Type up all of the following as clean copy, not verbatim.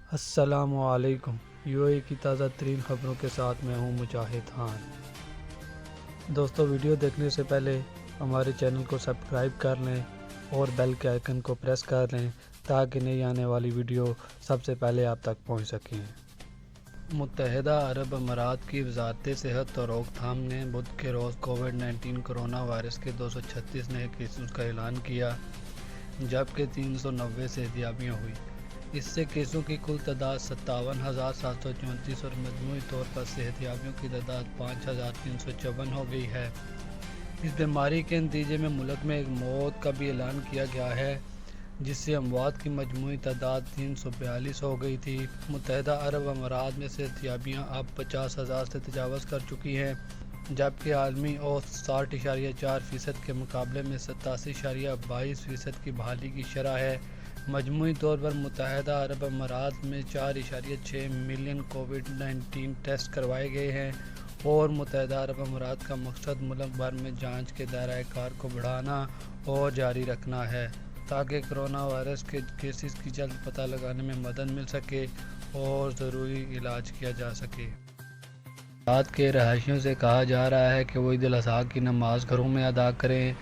السلام علیکم۔ UAE کی تازہ ترین خبروں کے ساتھ میں ہوں مجاہد خان۔ دوستو، ویڈیو دیکھنے سے پہلے ہمارے چینل کو سبسکرائب کر لیں اور بیل کے آئیکن کو پریس کر لیں تاکہ نئی آنے والی ویڈیو سب سے پہلے آپ تک پہنچ سکیں۔ متحدہ عرب امارات کی وزارت صحت اور روک تھام نے بدھ کے روز کووڈ-19 کرونا وائرس کے 236 نئے کیسز کا اعلان کیا، جبکہ 390 صحتیابیاں ہوئی۔ اس سے کیسوں کی کل تعداد 57,734 اور مجموعی طور پر صحتیابیوں کی تعداد 5,354 ہو گئی ہے۔ اس بیماری کے نتیجے میں ملک میں ایک موت کا بھی اعلان کیا گیا ہے، جس سے اموات کی مجموعی تعداد 342 ہو گئی تھی۔ متحدہ عرب امارات میں صحتیابیاں اب 50,000 سے تجاوز کر چکی ہیں، جبکہ عالمی اوسط 60.4% کے مقابلے میں 87.22% کی بحالی کی شرح ہے۔ مجموعی طور پر متحدہ عرب امارات میں 4.6 ملین کووڈ-19 ٹیسٹ کروائے گئے ہیں، اور متحدہ عرب امارات کا مقصد ملک بھر میں جانچ کے دائرہ کار کو بڑھانا اور جاری رکھنا ہے تاکہ کرونا وائرس کے کیسز کی جلد پتہ لگانے میں مدد مل سکے اور ضروری علاج کیا جا سکے۔ امارات کے رہائشیوں سے کہا جا رہا ہے کہ وہ عید الاضحیٰ کی نماز گھروں میں ادا کریں،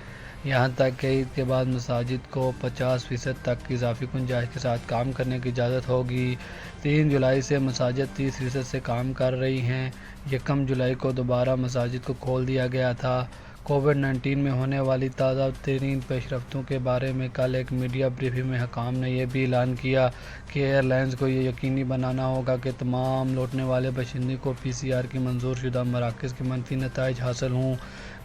یہاں تک کہ عید کے بعد مساجد کو 50% تک کی اضافی گنجائش کے ساتھ کام کرنے کی اجازت ہوگی۔ 3 جولائی سے مساجد 30% سے کام کر رہی ہیں۔ 1 جولائی کو دوبارہ مساجد کو کھول دیا گیا تھا۔ کووڈ-19 میں ہونے والی تازہ ترین پیش رفتوں کے بارے میں کل ایک میڈیا بریفنگ میں حکام نے یہ بھی اعلان کیا کہ ایئر لائنز کو یہ یقینی بنانا ہوگا کہ تمام لوٹنے والے باشندوں کو PCR کی منظور شدہ مراکز کے منفی نتائج حاصل ہوں۔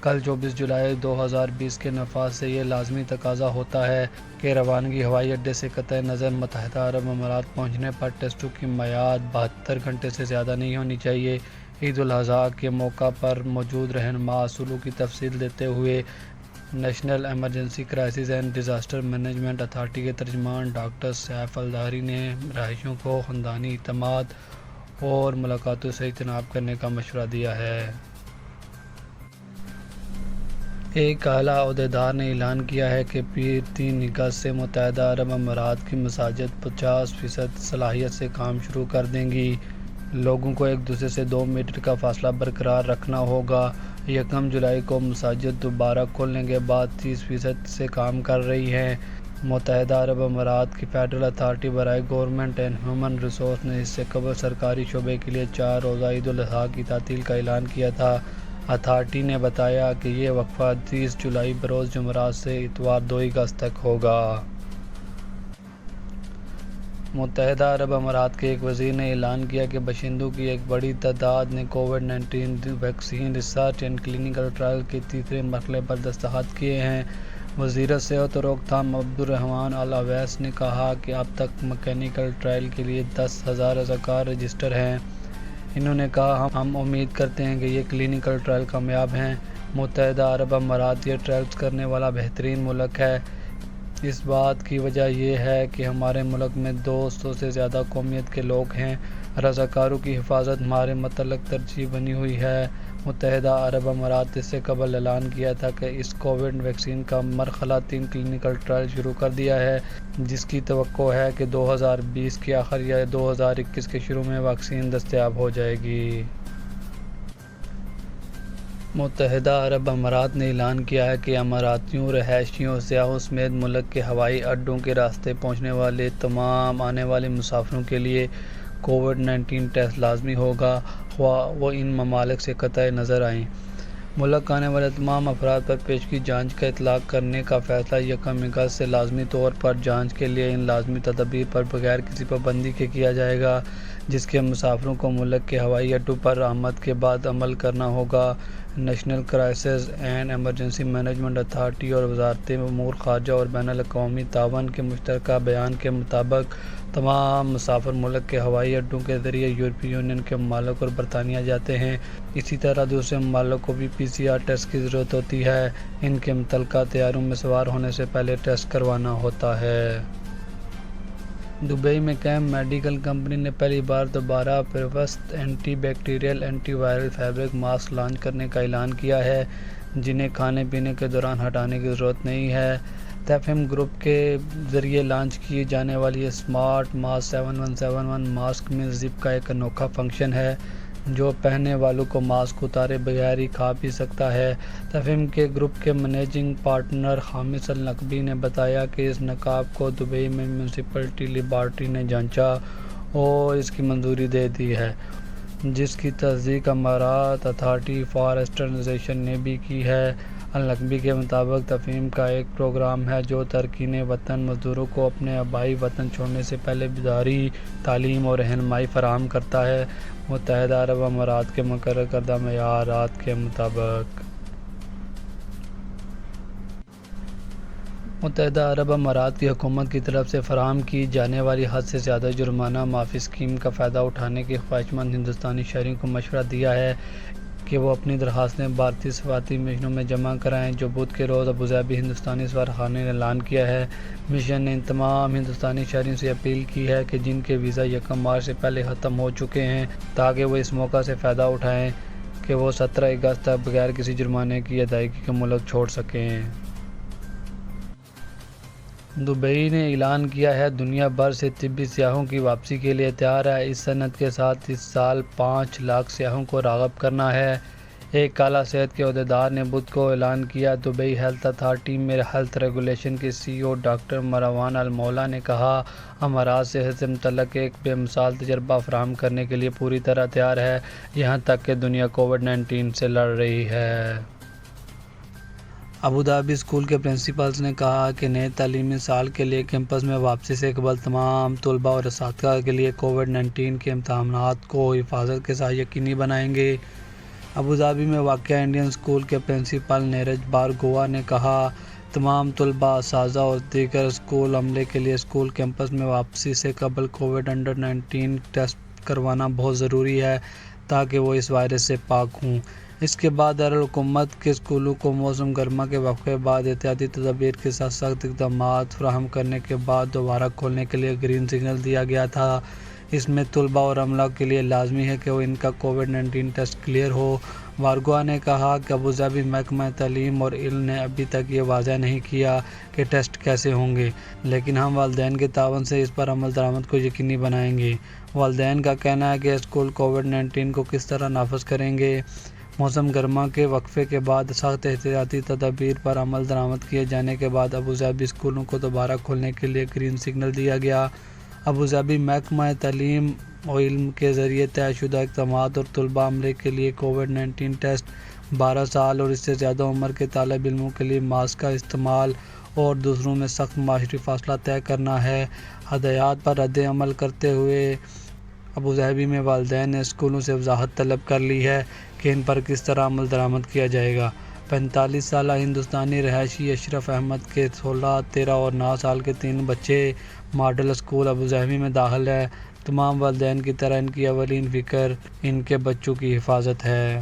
کل 24 جولائی 2020 کے نفاذ سے یہ لازمی تقاضا ہوتا ہے کہ روانگی ہوائی اڈے سے قطع نظر متحدہ عرب امارات پہنچنے پر ٹیسٹوں کی میعاد 72 گھنٹے سے زیادہ نہیں ہونی چاہیے۔ عید الاضحیٰ کے موقع پر موجود رہنما اصولوں کی تفصیل دیتے ہوئے national emergency crisis and disaster management authority کے ترجمان ڈاکٹر سیف الظاہری نے رہائشیوں کو خاندانی اعتماد اور ملاقاتوں سے اجتناب کرنے کا مشورہ دیا ہے۔ ایک اعلیٰ عہدیدار نے اعلان کیا ہے کہ پیر 3 اگست سے متحدہ عرب امارات کی مساجد 50% صلاحیت سے کام شروع کر دیں گی۔ لوگوں کو ایک دوسرے سے 2 میٹر کا فاصلہ برقرار رکھنا ہوگا۔ 1 جولائی کو مساجد دوبارہ کھولنے کے بعد 30% سے کام کر رہی ہیں۔ متحدہ عرب امارات کی فیڈرل اتھارٹی برائے گورنمنٹ اینڈ ہیومن ریسورس نے اس سے قبل سرکاری شعبے کے لیے 4 روزہ عید الاضحیٰ کی تعطیل کا اعلان کیا تھا۔ اتھارٹی نے بتایا کہ یہ وقفہ 30 جولائی بروز جمعرات سے اتوار 2 اگست تک ہوگا۔ متحدہ عرب امارات کے ایک وزیر نے اعلان کیا کہ باشندوں کی ایک بڑی تعداد نے COVID-19 vaccine research and clinical trial کے تیسرے مرحلے پر دستخط کیے ہیں۔ وزیر صحت اور روک تھام عبدالرحمان العویس نے کہا کہ اب تک مکینیکل ٹرائل کے لیے 10,000 رضاکار رجسٹر ہیں۔ انہوں نے کہا، ہم امید کرتے ہیں کہ یہ کلینکل ٹرائل کامیاب ہیں۔ متحدہ عرب امارات یہ ٹرائلز کرنے والا بہترین ملک ہے۔ اس بات کی وجہ یہ ہے کہ ہمارے ملک میں 200 سے زیادہ قومیت کے لوگ ہیں۔ رضاکاروں کی حفاظت ہمارے متعلق ترجیح بنی ہوئی ہے۔ متحدہ عرب امارات اس سے قبل اعلان کیا تھا کہ اس کووڈ ویکسین کا مرحلہ 3 کلینکل ٹرائل شروع کر دیا ہے، جس کی توقع ہے کہ 2020 کے آخر یا 2021 کے شروع میں ویکسین دستیاب ہو جائے گی۔ متحدہ عرب امارات نے اعلان کیا ہے کہ اماراتیوں، رہائشیوں، سیاحوں سمیت ملک کے ہوائی اڈوں کے راستے پہنچنے والے تمام آنے والے مسافروں کے لیے کووڈ-19 ٹیسٹ لازمی ہوگا، خواہ وہ ان ممالک سے قطع نظر آئیں۔ ملک آنے والے تمام افراد پر پیشگی جانچ کا اطلاق کرنے کا فیصلہ 1 اگست سے لازمی طور پر جانچ کے لیے ان لازمی تدابیر پر بغیر کسی پابندی کے کیا جائے گا، جس کے مسافروں کو ملک کے ہوائی اڈوں پر آمد کے بعد عمل کرنا ہوگا۔ National crisis and emergency management authority اور وزارت امور خارجہ اور بین الاقوامی تعاون کے مشترکہ بیان کے مطابق تمام مسافر ملک کے ہوائی اڈوں کے ذریعے یورپی یونین کے ممالک اور برطانیہ جاتے ہیں۔ اسی طرح دوسرے ممالک کو بھی PCR ٹیسٹ کی ضرورت ہوتی ہے۔ ان کے متعلقہ طیاروں میں سوار ہونے سے پہلے ٹیسٹ کروانا ہوتا ہے۔ دبئی میں قائم میڈیکل کمپنی نے پہلی بار دوبارہ پیوست antibacterial antiviral fabric mask launch کرنے کا اعلان کیا ہے، جنہیں کھانے پینے کے دوران ہٹانے کی ضرورت نہیں ہے۔ تیفم گروپ کے ذریعے لانچ کی جانے والی اسمارٹ ماسک 7171 ماسک میں زپ کا ایک انوکھا فنکشن ہے جو پہننے والوں کو ماسک اتارے بغیر ہی کھا پی سکتا ہے۔ تیفم کے گروپ کے منیجنگ پارٹنر خامس النقوی نے بتایا کہ اس نقاب کو دبئی میں میونسپلٹی لیبارٹری نے جانچا اور اس کی منظوری دے دی ہے، جس کی تصدیق امارات اتھارٹی فار اسٹینڈرڈائزیشن نے بھی کی ہے۔ النقوی کے مطابق تیفم کا ایک پروگرام ہے جو تارکین وطن مزدوروں کو اپنے آبائی وطن چھوڑنے سے پہلے بیداری، تعلیم اور رہنمائی فراہم کرتا ہے، متحدہ عرب امارات کے مقرر کردہ معیارات کے مطابق۔ متحدہ عرب امارات کی حکومت کی طرف سے فراہم کی جانے والی حد سے زیادہ جرمانہ معافی اسکیم کا فائدہ اٹھانے کے خواہشمند ہندوستانی شہریوں کو مشورہ دیا ہے کہ وہ اپنی درخواستیں بھارتی سفارتی مشنوں میں جمع کرائیں، جو بدھ کے روز ابوظہبی ہندوستانی سفارتخانے نے اعلان کیا ہے۔ مشن نے ان تمام ہندوستانی شہریوں سے اپیل کی ہے کہ جن کے ویزا 1 مارچ سے پہلے ختم ہو چکے ہیں، تاکہ وہ اس موقع سے فائدہ اٹھائیں کہ وہ 17 اگست تک بغیر کسی جرمانے کی ادائیگی کے ملک چھوڑ سکیں۔ دبئی نے اعلان کیا ہے دنیا بھر سے طبی سیاحوں کی واپسی کے لیے تیار ہے۔ اس صنعت کے ساتھ اس سال 5 لاکھ سیاحوں کو راغب کرنا ہے۔ ایک اعلیٰ صحت کے عہدیدار نے بدھ کو اعلان کیا۔ دبئی ہیلتھ اتھارٹی میں ہیلتھ ریگولیشن کے CEO ڈاکٹر مروان المولا نے کہا، امارات صحت سے متعلق ایک بے مثال تجربہ فراہم کرنے کے لیے پوری طرح تیار ہے، یہاں تک کہ دنیا کووڈ-19 سے لڑ رہی ہے۔ ابوظہبی اسکول کے پرنسپلز نے کہا کہ نئے تعلیمی سال کے لیے کیمپس میں واپسی سے قبل تمام طلباء اور اساتذہ کے لیے کووڈ-19 کے امتحانات کو حفاظت کے ساتھ یقینی بنائیں گے۔ ابوظہبی میں واقع انڈین اسکول کے پرنسپل نیرج بھارگوا نے کہا، تمام طلباء، اساتذہ اور دیگر اسکول عملے کے لیے اسکول کیمپس میں واپسی سے قبل کووڈ-19 ٹیسٹ کروانا بہت ضروری ہے تاکہ وہ اس وائرس سے پاک ہوں۔ اس کے بعد دارالحکومت کے اسکولوں کو موسم گرما کے وقفے بعد احتیاطی تدابیر کے ساتھ سخت اقدامات فراہم کرنے کے بعد دوبارہ کھولنے کے لیے گرین سگنل دیا گیا تھا۔ اس میں طلباء اور عملہ کے لیے لازمی ہے کہ ان کا کووڈ-19 ٹیسٹ کلیئر ہو۔ بھارگوا نے کہا کہ ابوظہبی محکمہ تعلیم اور علم نے ابھی تک یہ واضح نہیں کیا کہ ٹیسٹ کیسے ہوں گے، لیکن ہم والدین کے تعاون سے اس پر عمل درآمد کو یقینی بنائیں گے۔ والدین کا کہنا ہے کہ اسکول کووڈ-19 کو کس طرح نافذ کریں گے۔ موسم گرما کے وقفے کے بعد سخت احتیاطی تدابیر پر عمل درآمد کیے جانے کے بعد ابوظہبی اسکولوں کو دوبارہ کھولنے کے لیے گرین سگنل دیا گیا۔ ابوظہبی محکمہ تعلیم و علم کے ذریعے طے شدہ اقدامات اور طلباء عملے کے لیے کووڈ-19 ٹیسٹ، 12 سال اور اس سے زیادہ عمر کے طالب علموں کے لیے ماسک کا استعمال اور دوسروں میں سخت معاشری فاصلہ طے کرنا ہے۔ ہدایات پر رد عمل کرتے ہوئے ابوظہبی میں والدین نے اسکولوں سے وضاحت طلب کر لی ہے کہ ان پر کس طرح عمل درآمد کیا جائے گا۔ 45 سالہ ہندوستانی رہائشی اشرف احمد کے 16، 13 اور 9 سال کے 3 بچے ماڈل اسکول ابوظہبی میں داخل ہیں۔ تمام والدین کی طرح ان کی اولین فکر ان کے بچوں کی حفاظت ہے۔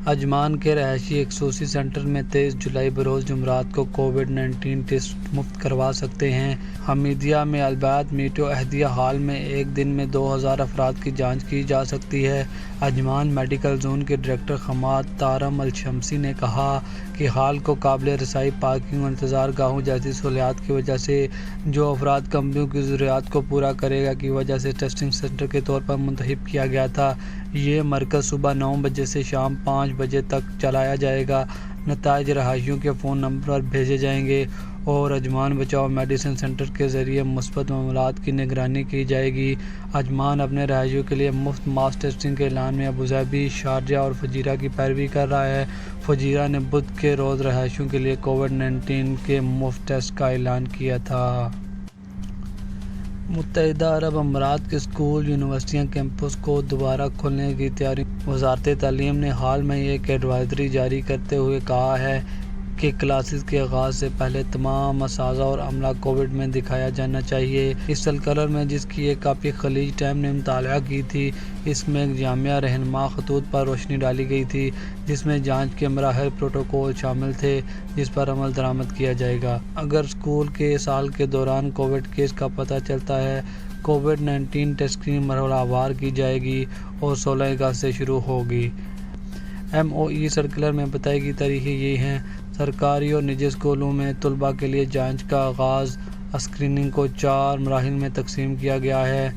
عجمان کے رہائشی ایک خصوصی سینٹر میں 23 جولائی بروز جمعرات کو کووڈ-19 ٹیسٹ مفت کروا سکتے ہیں۔ حمیدیہ میں البیت میٹو احدیہ ہال میں ایک دن میں 2000 افراد کی جانچ کی جا سکتی ہے۔ عجمان میڈیکل زون کے ڈائریکٹر خدمات طارم الشمسی نے کہا کہ ہال کو قابل رسائی پارکنگ اور انتظار گاہوں جیسی سہولیات کی وجہ سے جو افراد کمروں کی ضروریات کو پورا کرے گا کی وجہ سے ٹیسٹنگ سینٹر کے طور پر منتخب کیا گیا تھا۔ یہ مرکز صبح 9 بجے سے شام 5 بجے تک چلایا جائے گا۔ نتائج رہائشیوں کے فون نمبر پر بھیجے جائیں گے اور عجمان بچاؤ میڈیسن سینٹر کے ذریعے مثبت معاملات کی نگرانی کی جائے گی۔ عجمان اپنے رہائشیوں کے لیے مفت ماس ٹیسٹنگ کے اعلان میں ابوظہبی، شارجہ اور فجیرہ کی پیروی کر رہا ہے۔ فجیرہ نے بدھ کے روز رہائشیوں کے لیے کووڈ-19 کے مفت ٹیسٹ کا اعلان کیا تھا۔ متحدہ عرب امارات کے اسکول، یونیورسٹیاں کیمپس کو دوبارہ کھولنے کی تیاری۔ وزارت تعلیم نے حال میں ایک ایڈوائزری جاری کرتے ہوئے کہا ہے کہ کلاسز کے آغاز سے پہلے تمام اساتذہ اور عملہ کووڈ میں دکھایا جانا چاہیے۔ اس سرکلر میں، جس کی ایک کاپی خلیج ٹائم نے مطالعہ کی تھی، اس میں ایک جامع رہنما خطوط پر روشنی ڈالی گئی تھی جس میں جانچ کے مراحل پروٹوکول شامل تھے جس پر عمل درآمد کیا جائے گا اگر اسکول کے سال کے دوران کووڈ کیس کا پتہ چلتا ہے۔ کووڈ-19 ٹیسٹنگ مرحلہ وار کی جائے گی اور 16 اگست سے شروع ہوگی۔ MOE سرکولر میں بتائی گئی تاریخیں یہ ہیں: سرکاری اور نجی اسکولوں میں طلباء کے لیے جانچ کا آغاز۔ اسکریننگ کو 4 مراحل میں تقسیم کیا گیا ہے۔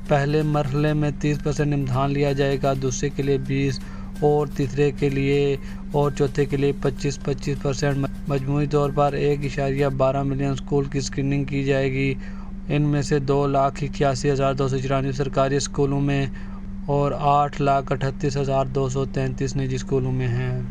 پہلے مرحلے میں 30% امتحان لیا جائے گا، دوسرے کے لیے 20 اور تیسرے کے لیے اور چوتھے کے لیے 25%۔ مجموعی طور پر 1.12 ملین اسکول کی اسکریننگ کی جائے گی۔ ان میں سے 2,81,294 سرکاری اسکولوں میں اور 8,38,233 نجی اسکولوں میں ہیں۔